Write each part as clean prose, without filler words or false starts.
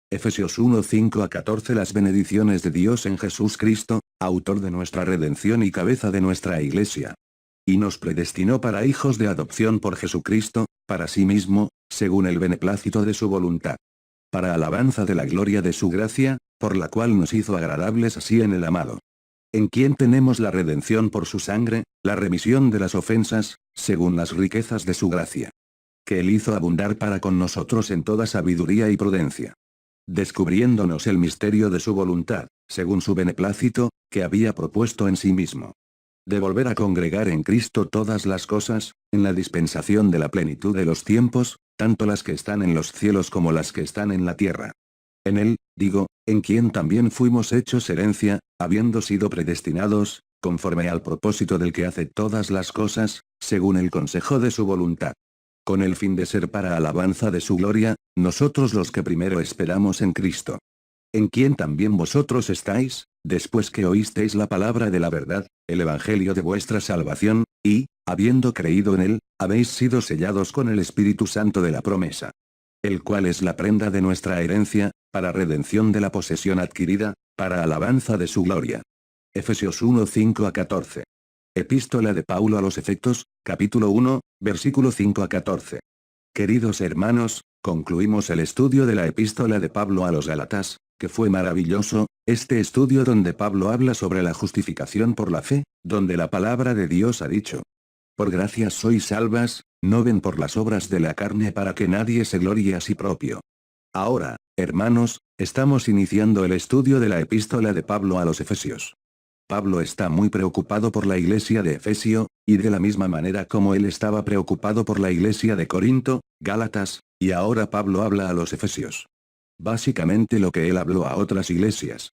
Efesios 1, 5-14. Las bendiciones de Dios en Jesús Cristo, autor de nuestra redención y cabeza de nuestra iglesia. Y nos predestinó para hijos de adopción por Jesucristo, para sí mismo, según el beneplácito de su voluntad. Para alabanza de la gloria de su gracia, por la cual nos hizo agradables así en el amado. En quien tenemos la redención por su sangre, la remisión de las ofensas, según las riquezas de su gracia. Que él hizo abundar para con nosotros en toda sabiduría y prudencia. Descubriéndonos el misterio de su voluntad, según su beneplácito, que había propuesto en sí mismo. De volver a congregar en Cristo todas las cosas, en la dispensación de la plenitud de los tiempos, tanto las que están en los cielos como las que están en la tierra. En él, digo, en quien también fuimos hechos herencia, habiendo sido predestinados, conforme al propósito del que hace todas las cosas, según el consejo de su voluntad. Con el fin de ser para alabanza de su gloria, nosotros los que primero esperamos en Cristo. En quien también vosotros estáis, después que oísteis la palabra de la verdad, el evangelio de vuestra salvación, y, habiendo creído en él, habéis sido sellados con el Espíritu Santo de la promesa. El cual es la prenda de nuestra herencia, para redención de la posesión adquirida, para alabanza de su gloria. Efesios 1, 5-14. Epístola de Paulo a los Efesios, capítulo 1, versículo 5-14. Queridos hermanos, concluimos el estudio de la epístola de Pablo a los Gálatas, que fue maravilloso, este estudio donde Pablo habla sobre la justificación por la fe, donde la palabra de Dios ha dicho: por gracia sois salvas, no ven por las obras de la carne para que nadie se glorie a sí propio. Ahora, hermanos, estamos iniciando el estudio de la epístola de Pablo a los Efesios. Pablo está muy preocupado por la iglesia de Efesio, y de la misma manera como él estaba preocupado por la iglesia de Corinto, Gálatas, y ahora Pablo habla a los Efesios. Básicamente lo que él habló a otras iglesias.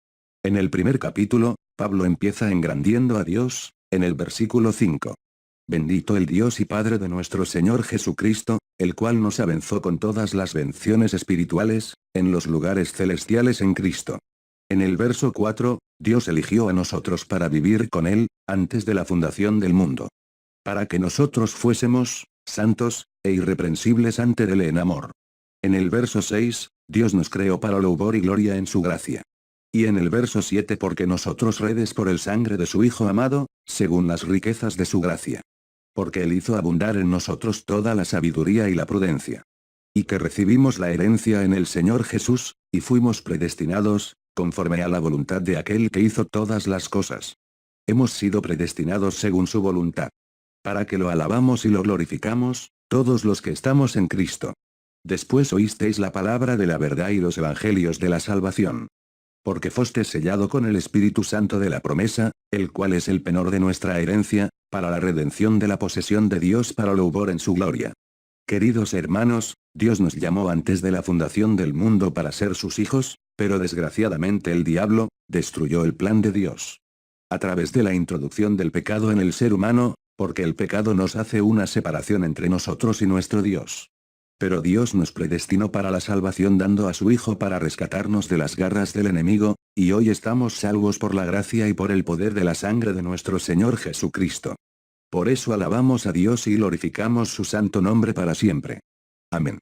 En el primer capítulo, Pablo empieza engrandiendo a Dios, en el versículo 5. Bendito el Dios y Padre de nuestro Señor Jesucristo, el cual nos avanzó con todas las bendiciones espirituales, en los lugares celestiales en Cristo. En el verso 4, Dios eligió a nosotros para vivir con Él, antes de la fundación del mundo. Para que nosotros fuésemos, santos, e irreprensibles ante Él en amor. En el verso 6, Dios nos creó para louvor y gloria en su gracia. Y en el verso 7, porque nosotros redes por el sangre de su Hijo amado, según las riquezas de su gracia. Porque Él hizo abundar en nosotros toda la sabiduría y la prudencia. Y que recibimos la herencia en el Señor Jesús, y fuimos predestinados, conforme a la voluntad de aquel que hizo todas las cosas. Hemos sido predestinados según su voluntad. Para que lo alabamos y lo glorificamos, todos los que estamos en Cristo. Después oísteis la palabra de la verdad y los evangelios de la salvación. Porque foste sellado con el Espíritu Santo de la promesa, el cual es el penor de nuestra herencia, para la redención de la posesión de Dios para louvor en su gloria. Queridos hermanos, Dios nos llamó antes de la fundación del mundo para ser sus hijos, pero desgraciadamente el diablo destruyó el plan de Dios. A través de la introducción del pecado en el ser humano, porque el pecado nos hace una separación entre nosotros y nuestro Dios. Pero Dios nos predestinó para la salvación dando a su Hijo para rescatarnos de las garras del enemigo, y hoy estamos salvos por la gracia y por el poder de la sangre de nuestro Señor Jesucristo. Por eso alabamos a Dios y glorificamos su santo nombre para siempre. Amén.